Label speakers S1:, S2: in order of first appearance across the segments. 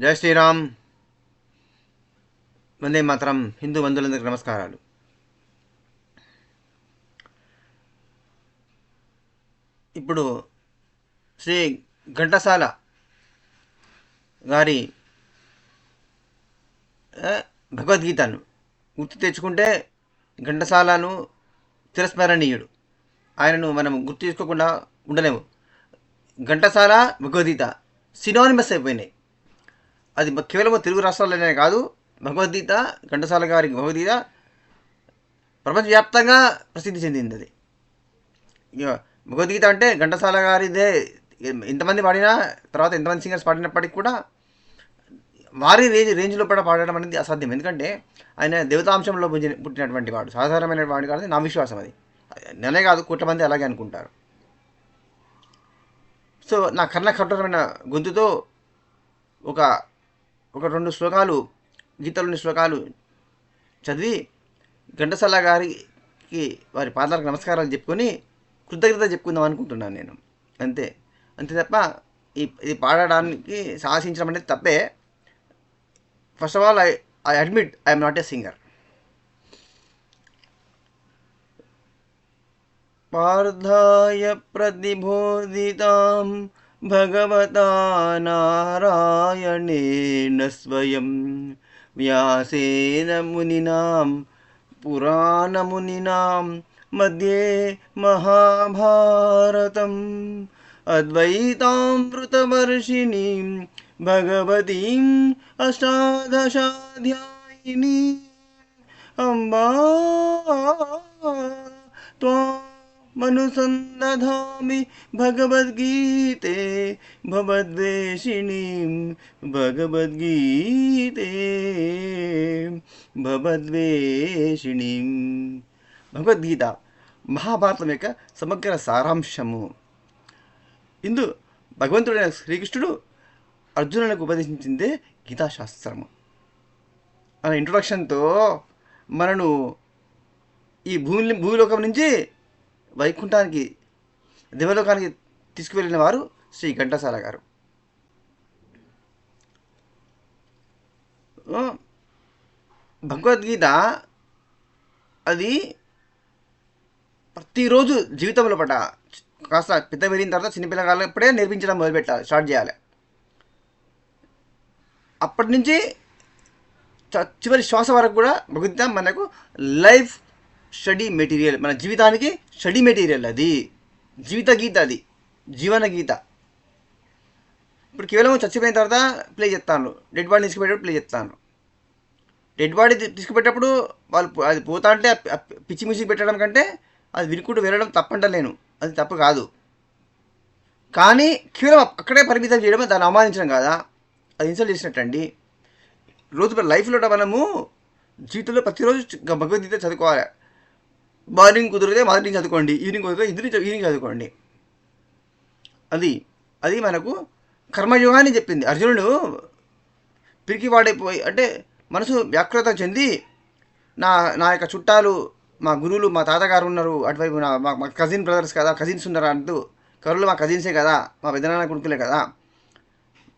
S1: జై శ్రీరామ్. వందే మాతరం. హిందూ బంధువులందరికీ నమస్కారాలు. ఇప్పుడు శ్రీ ఘంటసాల గారి భగవద్గీతను గుర్తు తెచ్చుకుంటే ఘంటసాలను తిరస్మరణీయుడు. ఆయనను మనం గుర్తు చేసుకోకుండా ఉండలేము. ఘంటసాల భగవద్గీత సినానిమస్ అయిపోయినాయి. అది కేవలం తెలుగు రాష్ట్రాల్లోనే కాదు, భగవద్గీత, ఘంటసాల గారి భగవద్గీత ప్రపంచవ్యాప్తంగా ప్రసిద్ధి చెందింది. అది ఇక భగవద్గీత అంటే ఘంటసాల గారిదే. ఎంతమంది పాడినా, తర్వాత ఎంతమంది సింగర్స్ పాడినప్పటికీ కూడా వారి రేంజ్లో కూడా పాడడం అనేది అసాధ్యం. ఎందుకంటే ఆయన దేవతాంశంలో పుట్టినటువంటి వాడు, సాధారణమైన వాడు కాదు. నా విశ్వాసం అది. నేనే కాదు, కోట్ల మంది అలాగే అనుకుంటారు. సో నా కర్ణ కఠోరమైన గొంతుతో ఒక ఒక 2 శ్లోకాలు, గీతలోని శ్లోకాలు చదివి ఘంటసాల గారికి వారి పాదాలకు నమస్కారాలు చెప్పుకొని కృతజ్ఞత చెప్పుకుందాం అనుకుంటున్నాను నేను. అంతే అంతే తప్ప ఇది పాడడానికి సాహసించడం అనేది తప్పే. First of all I admit I'm not a singer. పార్థాయ ప్రతిబోధితాం భగవతా నారాయణేన స్వయం వ్యాసేన మునినాం పురాణమునినాం మధ్యే మహాభారతం అద్వైతామృతవర్షిణీం భగవతీం అష్టాదశాధ్యాయిని అంబా త్వామనుసందధామి భగవద్గీతే భవద్వేషిణీం భగవద్గీతే భవద్వేషిణీం. భగవద్గీత మహాభారతం యొక్క సమగ్ర సారాంశము. ఇందు భగవంతుడైన శ్రీకృష్ణుడు అర్జునులకు ఉపదేశించిందే గీతాశాస్త్రము అనే ఇంట్రొడక్షన్తో మనను ఈ భూలోకం నుంచి వైకుంఠానికి, దేవలోకానికి తీసుకువెళ్ళిన వారు శ్రీ ఘంటసాల గారు. భగవద్గీత అది ప్రతిరోజు జీవితంలో పట కాస్త పెద్ద పెరిగిన తర్వాత చిన్నపిల్లగాళ్ళప్పుడే నేర్పించడం మొదలుపెట్టాలి, స్టార్ట్ చేయాలి. అప్పటి నుంచి చివరి శ్వాస వరకు కూడా భగవద్గీత మనకు లైఫ్ స్టడీ మెటీరియల్, మన జీవితానికి స్టడీ మెటీరియల్. అది జీవిత గీత, అది జీవన గీత. ఇప్పుడు కేవలం చచ్చిపోయిన తర్వాత ప్లే చేస్తాను, డెడ్ బాడీ తీసుకుపోయేటప్పుడు ప్లే చేస్తాను. డెడ్ బాడీ తీసుకుపోయేటప్పుడు వాళ్ళు అది పోతా అంటే పిచ్చి మ్యూజిక్ పెట్టడం కంటే అది వినుకుంటూ వెళ్ళడం తప్పంటలేను, అది తప్పు కాదు. కానీ కేవలం అక్కడే పరిమితం చేయడం దాన్ని అవమానించడం కాదా, అది ఇన్సల్ట్ చేసినట్టండి. రోజు లైఫ్లో మనము జీవితంలో ప్రతిరోజు భగవద్గీత చదువుకోవాలి. మార్నింగ్ కుదిరితే మార్నింగ్ చదువుకోండి, ఈవినింగ్ కుదిరితే ఈవినింగ్ చదువుకోండి. అది మనకు కర్మయోగాన్ని చెప్పింది. అర్జునుడు పిరికి వాడైపోయి, అంటే మనసు వ్యాకులత చెంది నా యొక్క చుట్టాలు, మా గురువులు, మా తాతగారు ఉన్నారు అటువైపు, మా కజిన్ బ్రదర్స్ కదా, కజిన్స్ ఉన్నారు అంటూ, కరువులు మా కజిన్సే కదా, మా పెద్దనాన్న కొడుకులే కదా,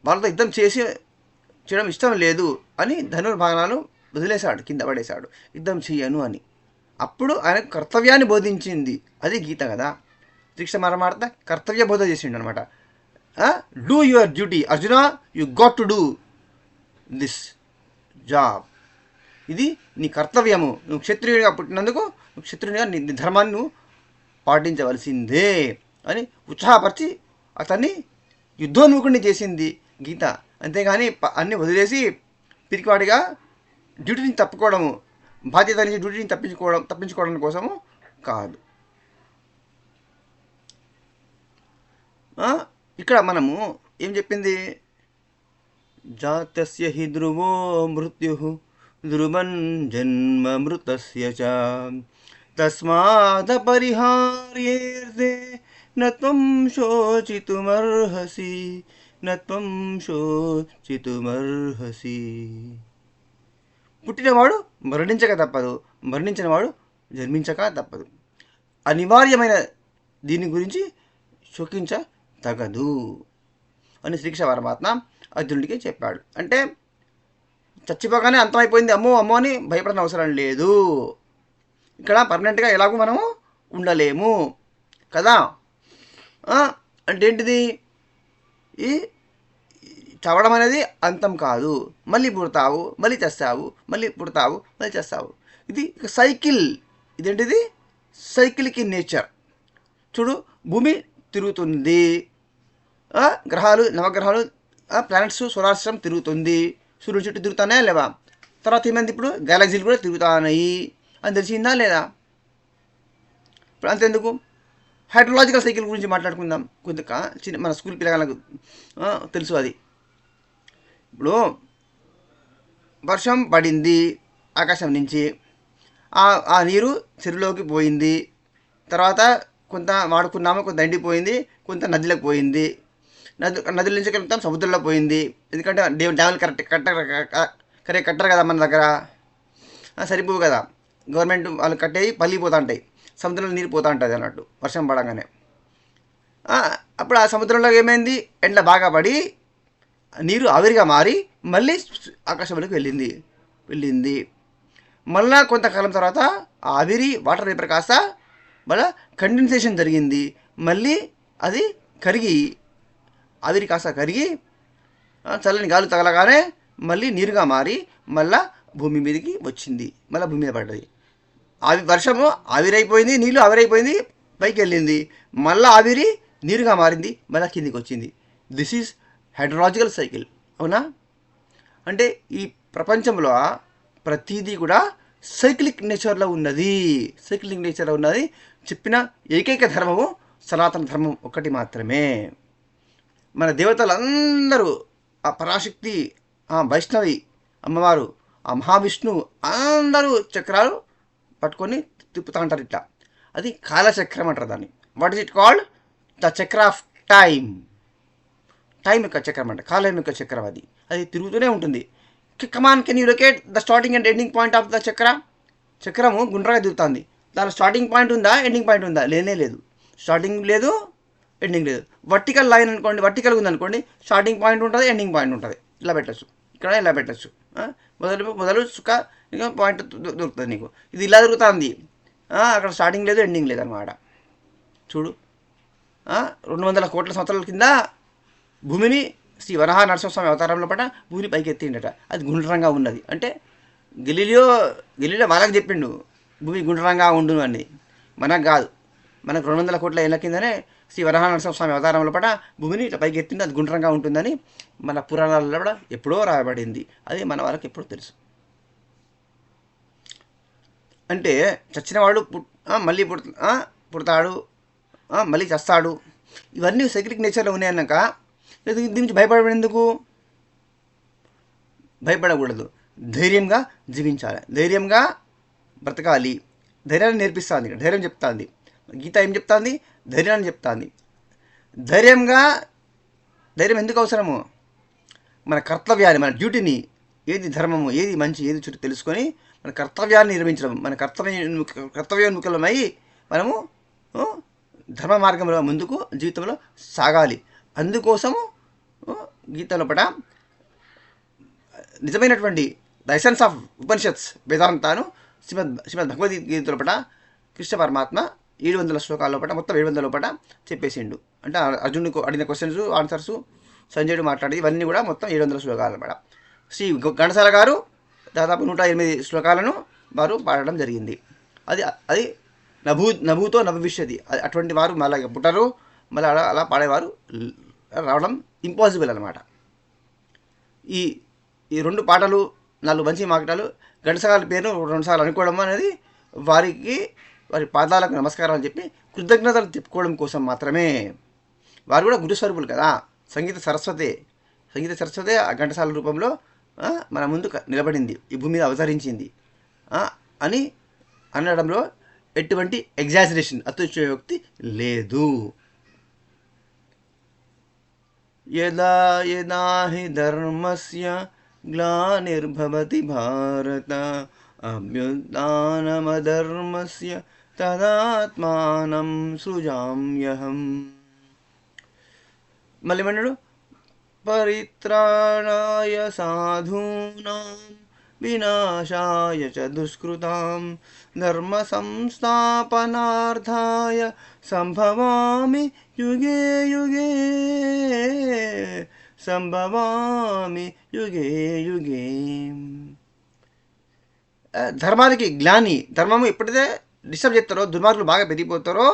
S1: వాళ్ళతో యుద్ధం చేయడం ఇష్టం లేదు అని ధనుర్భాగాలను వదిలేశాడు, కింద పడేశాడు, యుద్ధం చెయ్యను అని. అప్పుడు ఆయన కర్తవ్యాన్ని బోధించింది, అది గీత కదా. శ్రీకృష్ణ పరమాత్మ కర్తవ్య బోధ చేసిండు అనమాట. Do your duty Arjuna, you got to do this job. ఇది నీ కర్తవ్యము. నువ్వు క్షత్రియుడిగా పుట్టినందుకు నువ్వు క్షత్రియుడిగా నీ ధర్మాన్ని నువ్వు పాటించవలసిందే అని ఉత్సాహపరిచి అతన్ని యుద్ధోన్ముఖుడిని చేసింది గీత. అంతేగాని అన్నీ వదిలేసి పిరికివాడిగా డ్యూటీని తప్పుకోవడము, బాధ్యత నుంచి డ్యూటీని తప్పించుకోవడం కోసము కాదు. ఇక్కడ మనము ఏం చెప్పింది, జాతస్య హి ధ్రువో మృత్యు ధ్రువన్ జన్మ మృతస్య చ తస్మాద్ పరిహార్యేర్దే నత్వం శోచితుమర్హసి నత్వం శోచితుమర్హసి. పుట్టినవాడు మరణించక తప్పదు, మరణించినవాడు జన్మించక తప్పదు. అనివార్యమైన దీని గురించి శోకించ తగదు అని శ్రీకృష్ణ పరమాత్మ అర్జునుడికి చెప్పాడు. అంటే చచ్చిపోగానే అంతమైపోయింది అమ్మో అమ్మో అని భయపడిన అవసరం లేదు. ఇక్కడ పర్మనెంట్గా ఎలాగో మనము ఉండలేము కదా. అంటే ఏంటిది, ఈ చవడం అనేది అంతం కాదు. మళ్ళీ పుడతావు, మళ్ళీ చేస్తావు, మళ్ళీ పుడతావు, మళ్ళీ చేస్తావు. ఇది సైకిల్. ఇదేంటిది సైకిల్కి నేచర్. చూడు, భూమి తిరుగుతుంది, గ్రహాలు నవగ్రహాలు ప్లానెట్స్ సోలార్ సిస్టమ్ తిరుగుతుంది, సూర్యుడు చుట్టూ తిరుగుతానే లేవా. తర్వాత ఏమైంది, ఇప్పుడు గ్యాలక్సీలు కూడా తిరుగుతున్నాయి అని తెలిసిందా లేదా. ఇప్పుడు అంతెందుకు, హైడ్రోలాజికల్ సైకిల్ గురించి మాట్లాడుకుందాం. కొంత చిన్న మన స్కూల్ పిల్లలకు తెలుసు అది. ఇప్పుడు వర్షం పడింది ఆకాశం నుంచి, ఆ నీరు చెరువులోకి పోయింది, తర్వాత కొంత వాడుకున్నాము, కొంత ఎండిపోయింది, కొంత నదిలోకి పోయింది, నదుల నుంచి కొంత సముద్రంలో పోయింది. ఎందుకంటే డ్యాములు కట్టరు కదా మన దగ్గర, సరిపోవు కదా. గవర్నమెంట్ వాళ్ళు కట్టేవి పల్లిపోతూ ఉంటాయి, సముద్రంలో నీరు పోతూ ఉంటుంది అన్నట్టు వర్షం పడగానే. అప్పుడు ఆ సముద్రంలో ఏమైంది, ఎండ బాగా పడి నీరు ఆవిరిగా మారి మళ్ళీ ఆకాశంలోకి వెళ్ళింది. మళ్ళా కొంతకాలం తర్వాత ఆవిరి వాటర్ వేపర్ కాస్త మళ్ళీ కండెన్సేషన్ జరిగింది, మళ్ళీ అది కరిగి ఆవిరి కాస్త కరిగి చల్లని గాలి తగలగానే మళ్ళీ నీరుగా మారి మళ్ళా భూమి మీదకి వచ్చింది, మళ్ళీ భూమి మీద పడ్డది. వర్షము ఆవిరైపోయింది, నీళ్ళు ఆవిరైపోయింది, పైకి వెళ్ళింది, మళ్ళీ ఆవిరి నీరుగా మారింది, మళ్ళీ కిందికి వచ్చింది. This is hydrological cycle. అవునా? అంటే ఈ ప్రపంచంలో ప్రతిదీ కూడా సైక్లిక్ నేచర్లో ఉన్నది. చెప్పిన ఏకైక ధర్మము సనాతన ధర్మం ఒకటి మాత్రమే. మన దేవతలందరూ, ఆ పరాశక్తి, ఆ వైష్ణవి అమ్మవారు, ఆ మహావిష్ణువు అందరూ చక్రాలు పట్టుకొని తిప్పుతూ ఉంటారు ఇట్లా. అది కాలచక్రం అంటారు దాన్ని. What is it called? The chakra of time యొక్క చక్రం అంట, కాలం యొక్క చక్రం. అది తిరుగుతూనే ఉంటుంది. Come on, can you locate the starting and ending point of the చక్రము గుండ్రగా తిరుగుతుంది. దాని స్టార్టింగ్ పాయింట్ ఉందా, ఎండింగ్ పాయింట్ ఉందా? లేనే లేదు. స్టార్టింగ్ లేదు, ఎండింగ్ లేదు. వర్టికల్ లైన్ అనుకోండి, వర్టికల్గా ఉందనుకోండి, స్టార్టింగ్ పాయింట్ ఉంటుంది, ఎండింగ్ పాయింట్ ఉంటుంది. ఇలా పెట్టచ్చు, ఇక్కడ ఇలా పెట్టచ్చు. మొదలు సుఖ పాయింట్ దొరుకుతుంది నీకు. ఇది ఇలా దొరుకుతుంది, అక్కడ స్టార్టింగ్ లేదు, ఎండింగ్ లేదు అనమాట. చూడు, 200 కోట్ల సంవత్సరాల కింద భూమిని శ్రీ వరాహ నరసింహస్వామి అవతారంలో పట భూమిని పైకి ఎత్తిండట. అది గుండ్రంగా ఉన్నది. అంటే గెలీలియో వాళ్ళకి చెప్పిండు భూమి గుండ్రంగా ఉండును అని. మనకు కాదు. మనకు 200 కోట్ల ఏళ్ళ కిందనే శ్రీ వరాహ నరసింహస్వామి అవతారంలో పట భూమిని ఇట్లా పైకి ఎత్తిండు, అది గుండ్రంగా ఉంటుందని మన పురాణాలలో కూడా ఎప్పుడో రాయబడింది. అది మన వాళ్ళకి ఎప్పుడో తెలుసు. అంటే చచ్చినవాడు మళ్ళీ పుడతాడు, మళ్ళీ చస్తాడు, ఇవన్నీ సైక్లిక్ నేచర్లో ఉన్నాయన్నాక దీని నుంచి భయపడేందుకు? భయపడకూడదు. ధైర్యంగా జీవించాలి, ధైర్యంగా బ్రతకాలి. ధైర్యాన్ని నేర్పిస్తుంది, ధైర్యం చెప్తుంది. గీత ఏం చెప్తుంది? ధైర్యాన్ని చెప్తుంది. ధైర్యం ఎందుకు అవసరము? మన కర్తవ్యాన్ని, మన డ్యూటీని, ఏది ధర్మము, ఏది మంచి, ఏది చెడు తెలుసుకొని మన కర్తవ్యాన్ని నిర్వహించడం, మన కర్తవ్యోన్ముఖులమై మనము ధర్మ మార్గంలో ముందుకు జీవితంలో సాగాలి. అందుకోసము గీతలో పట నిజమైనటువంటి ద ఎసెన్స్ ఆఫ్ ఉపనిషత్స్ వేదాంతాను శ్రీమద్ భగవద్గీత లోపల కృష్ణ పరమాత్మ 700 శ్లోకాల లోపల, మొత్తం 700 లోపల చెప్పేసిండు. అంటే అర్జునుడికి అడిగిన క్వశ్చన్స్, ఆన్సర్స్, సంజయుడు మాట్లాడేది, ఇవన్నీ కూడా మొత్తం 700 శ్లోకాల లోపల. శ్రీ ఘంటసాల గారు దాదాపు 108 శ్లోకాలను వారు పాడడం జరిగింది. అది నభూతో నభవిష్యతి. అటువంటి వారు మళ్ళీ పుట్టరు, మళ్ళీ అలా పాడేవారు రావడం ఇంపాసిబుల్ అనమాట. ఈ 2 పాటలు, 4 మంచి మాటలు ఘంటసాల పేరును 2 సార్లు అనుకోవడం అనేది వారి పాదాలకు నమస్కారం అని చెప్పి కృతజ్ఞతలు చెప్పుకోవడం కోసం మాత్రమే. వారు కూడా గురుస్వరూపులు కదా. సంగీత సరస్వతే ఆ ఘంటసాల రూపంలో మన ముందు నిలబడింది, ఈ భూమి మీద అవతరించింది అని అనడంలో ఎటువంటి ఎగ్జాజరేషన్, అతిశయోక్తి లేదు. యదా యదా హి ధర్మస్య గ్లానిర్భవతి భారత అభ్యుత్థానమధర్మస్య తదాత్మానం సృజామ్యహం. మళ్ళీ ఏమన్నాడు? పరిత్రాణాయ సాధూనాం వినాశాయ చ దుష్కృతాం ధర్మ సంస్థాపనార్థాయ సంభవామి యుగే యుగే సంభవామి యుగే యుగే. ధర్మానికి గ్లాని, ధర్మము ఎప్పుడైతే డిస్టర్బ్ చేస్తారో, దుర్మార్గులు బాగా పెరిగిపోతారో,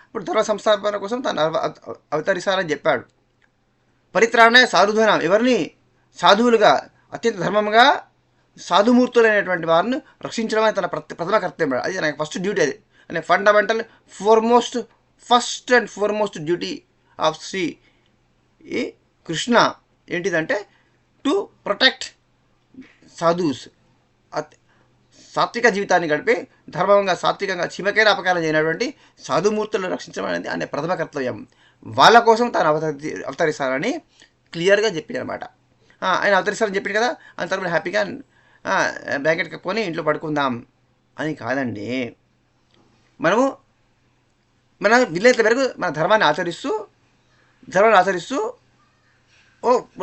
S1: ఇప్పుడు ధర్మ సంస్థాపన కోసం తాను అవతరిస్తారని చెప్పాడు. పరిత్రాణ సాధుధనం, ఎవరిని సాధువులుగా అత్యంత ధర్మంగా సాధుమూర్తులైనటువంటి వారిని రక్షించడం అనేది తన ప్రథమ కర్తవ్యం. అది నాకు ఫస్ట్ డ్యూటీ. అది అనే fundamental first and foremost duty of Shri Krishna ఏంటిదంటే టు ప్రొటెక్ట్ సాధుస్, సాత్విక జీవితాన్ని గడిపి ధర్మంగా సాత్వికంగా చీమకైనా అపకారం చేయనటువంటి సాధుమూర్తులను రక్షించడం అనేది ఆయన ప్రథమ కర్తవ్యం. వాళ్ళ కోసం తాను అవతరిస్తారని క్లియర్గా చెప్పింది అనమాట. ఆయన అవతరిస్తారని చెప్పింది కదా, అంత తర్వాత హ్యాపీగా బ్లాంకెట్ కప్పుకొని ఇంట్లో పడుకుందాం అని కాదండి. మనము మన వీలైనంత వరకు మన ధర్మాన్ని ఆచరిస్తూ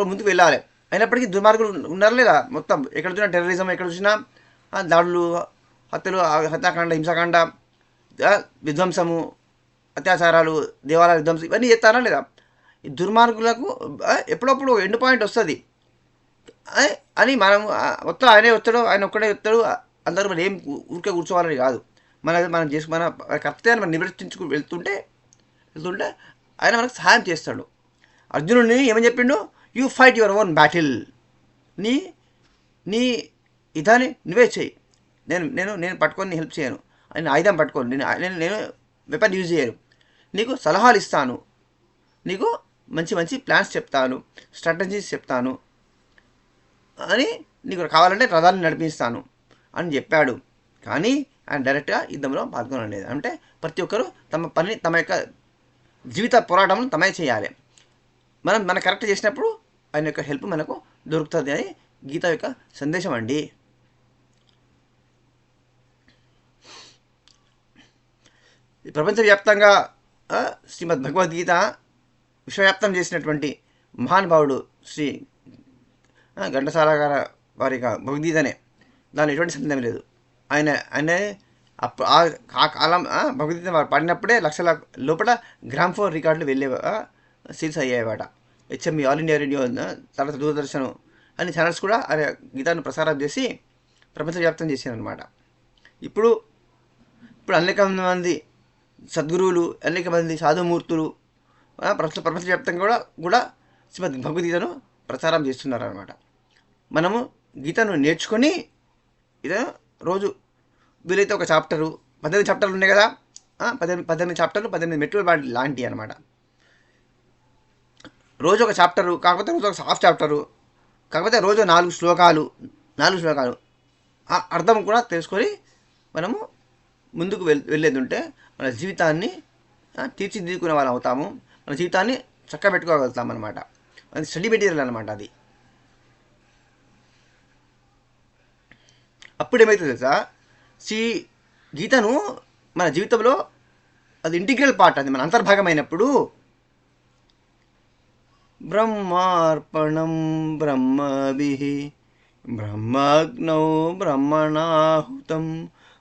S1: ముందుకు వెళ్ళాలి. అయినప్పటికీ దుర్మార్గులు ఉన్నారు లేదా, మొత్తం ఎక్కడ చూసినా టెర్రరిజం, ఎక్కడ చూసినా దాడులు, హత్యలు, హత్యాకాండ, హింసాకాండ, విధ్వంసము, అత్యాచారాలు, దేవాలయ విధ్వంసం, ఇవన్నీ చేస్తారా లేదా? ఈ దుర్మార్గులకు ఎప్పుడప్పుడు ఎండ్ పాయింట్ వస్తుంది అని మనం మొత్తం ఆయనే వస్తాడు, ఆయన ఒక్కడే వస్తాడు, అందరూ మనం ఏం ఊరికే కూర్చోవాలని కాదు. మనం మన కర్తవ్యాన్ని మనం నివర్తించుకు వెళ్తుంటే ఆయన మనకు సహాయం చేస్తాడు. అర్జునుడిని ఏమని చెప్పిండు? You fight your own battle, నీ ఇదాన్ని నువ్వే చేయి, నేను పట్టుకొని హెల్ప్ చేయను, నేను ఆయుధం పట్టుకోను, నేను వెపన్ యూజ్ చేయను, నీకు సలహాలు ఇస్తాను, నీకు మంచి ప్లాన్స్ చెప్తాను, స్ట్రాటజీస్ చెప్తాను అని, నీకు కావాలంటే రథాన్ని నడిపిస్తాను అని చెప్పాడు. కానీ ఆయన డైరెక్ట్గా యుద్ధంలో పాల్గొనలేదు. అంటే ప్రతి ఒక్కరూ తమ యొక్క జీవిత పోరాటం తమే చేయాలి. మనం కరెక్ట్ చేసినప్పుడు ఆయన యొక్క హెల్ప్ మనకు దొరుకుతుంది అని గీత యొక్క సందేశం అండి. ప్రపంచవ్యాప్తంగా శ్రీమద్ భగవద్గీత విశ్వవ్యాప్తం చేసినటువంటి మహానుభావుడు శ్రీ ఘంటసాల గారి వారి భగవద్గీతనే, దాని ఎటువంటి సందేహం లేదు. ఆయన ఆ కాలం భగవద్గీత వారు పాడినప్పుడే లక్షల లోపల గ్రామ్ఫోన్ రికార్డులు వెళ్ళే సేల్స్ అయ్యాయన్నమాట. హెచ్ఎంఈ, ఆల్ ఇండియా రేడియో, తర్వాత దూరదర్శన్ అన్ని ఛానల్స్ కూడా ఆయన గీతాన్ని ప్రసారం చేసి ప్రపంచవ్యాప్తం చేశారనమాట. ఇప్పుడు అనేక మంది సద్గురువులు, అనేక మంది సాధుమూర్తులు ప్రపంచవ్యాప్తంగా కూడా శ్రీమద్ భగవద్గీతను ప్రచారం చేస్తున్నారనమాట. మనము గీతను నేర్చుకొని రోజు వీలైతే ఒక చాప్టరు, 18 చాప్టర్లు ఉన్నాయి కదా, 18 చాప్టర్లు 18 మెట్లు లాంటివి అనమాట. రోజు ఒక చాప్టరు, కాకపోతే రోజు ఒక హాఫ్ చాప్టరు, కాకపోతే రోజు 4 శ్లోకాలు అర్థం కూడా తెలుసుకొని మనము ముందుకు వెళ్ళేది ఉంటే మన జీవితాన్ని తీర్చిదిద్దుకునే వాళ్ళు అవుతాము, మన జీవితాన్ని చక్కబెట్టుకోగలుగుతాం అనమాట. అది స్టడీ మెటీరియల్ అనమాట. అది అప్పుడు ఏమవుతుంది తెలుసా, గీతను మన జీవితంలో అది ఇంటిగ్రల్ పార్ట్, అది మన అంతర్భాగమైనప్పుడు బ్రహ్మార్పణం బ్రహ్మభిః బ్రహ్మాగ్నౌ బ్రహ్మణాహుతం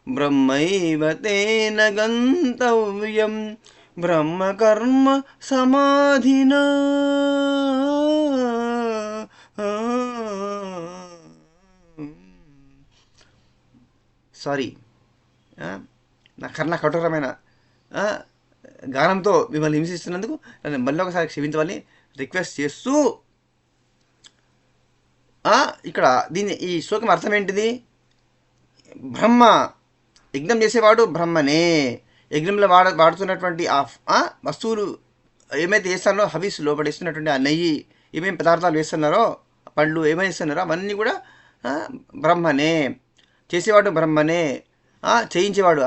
S1: బ్రహ్మైవ తేన గంతవ్యం బ్రహ్మకర్మ సమాధినా. సారీ, నా కఠోరమైన గానంతో మిమ్మల్ని హింసిస్తున్నందుకు నన్ను మళ్ళీ ఒకసారి క్షమించమని రిక్వెస్ట్ చేస్తూ, ఇక్కడ ఈ శ్లోకం అర్థం ఏంటిది? బ్రహ్మ, యజ్ఞం చేసేవాడు బ్రహ్మనే. యజ్ఞంలో వాడుతున్నటువంటి వస్తువులు ఏమైతే వేస్తున్నారో, హవిస్ లోపడిస్తున్నటువంటి ఆ నెయ్యి, ఏమేమి పదార్థాలు వేస్తున్నారో, పండ్లు ఏమైనా ఇస్తున్నారో అవన్నీ కూడా బ్రహ్మనే. చేసేవాడు బ్రహ్మనే, చేయించేవాడు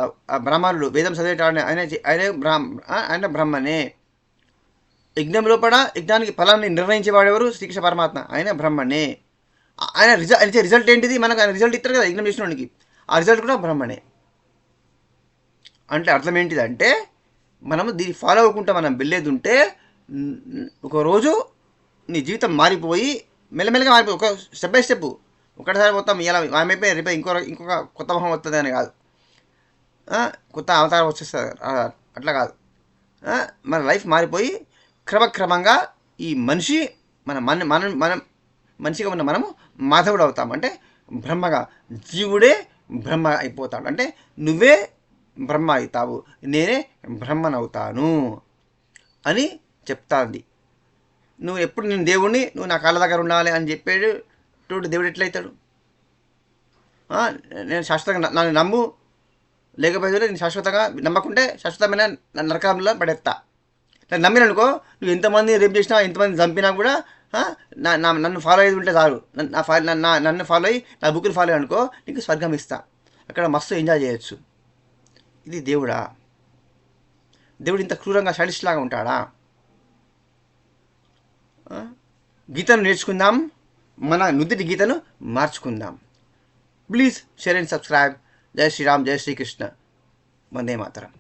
S1: బ్రాహ్మణుడు, వేదం చదివేటాడు ఆయన బ్రహ్మనే. యజ్ఞం లోపల యజ్ఞానికి ఫలాన్ని నిర్ణయించేవాడు ఎవరు? శ్రీకృష్ణ పరమాత్మ, ఆయన బ్రహ్మనే. ఆయన రిజల్ట్ ఏంటిది? మనకు ఆయన రిజల్ట్ ఇస్తారు కదా యజ్ఞం చేసినోడికి, ఆ రిజల్ట్ కూడా బ్రహ్మనే. అంటే అర్థం ఏంటిదంటే, మనము దీన్ని ఫాలో అవ్వకుండా మనం వెళ్ళేది ఉంటే ఒకరోజు నీ జీవితం మారిపోయి మెల్లమెల్లగా మారిపోయి ఒక స్టెప్ బై స్టెప్ ఒకటిసారి మొత్తం ఇలా ఆమెపై రేపు ఇంకొక కొత్త మొహం వస్తుంది అని కాదు, కొత్త అవతారం వచ్చేస్తుంది అట్లా కాదు. మన లైఫ్ మారిపోయి క్రమక్రమంగా ఈ మనిషి మనం మనిషిగా ఉన్న మనము మాధవుడు అవుతాం. అంటే బ్రహ్మగా, జీవుడే బ్రహ్మ అయిపోతాడు. అంటే నువ్వే బ్రహ్మ అవుతావు, నేనే బ్రహ్మనవుతాను అని చెప్తాంది. నువ్వు ఎప్పుడు నేను దేవుణ్ణి, నువ్వు నా కాళ్ళ దగ్గర ఉండాలి అని చెప్పేది దేవుడు ఎట్లయితాడు? నేను శాశ్వతంగా నన్ను నమ్ము, లేకపోతే నేను శాశ్వతంగా నమ్మకుంటే శాశ్వతమైన నరకంలో పడేస్తా. నన్ను నమ్మిననుకో, నువ్వు ఎంతమంది రేపు చేసినా, ఎంతమంది చంపినా కూడా నన్ను ఫాలో అయ్యి ఉంటే చాలు, నన్ను ఫాలో అయ్యి నా బుక్ని ఫాలో అయ్యి అనుకో, నీకు స్వర్గం ఇస్తా, అక్కడ మస్తు ఎంజాయ్ చేయొచ్చు. ఇది దేవుడా? దేవుడు ఇంత క్రూరంగా లాగా ఉంటాడా? గీతను నేర్చుకుందాం, మన నుదిటి గీతను మార్చుకుందాం. Please share and subscribe. జై శ్రీరామ్, జై శ్రీకృష్ణ, వందే మాతరం.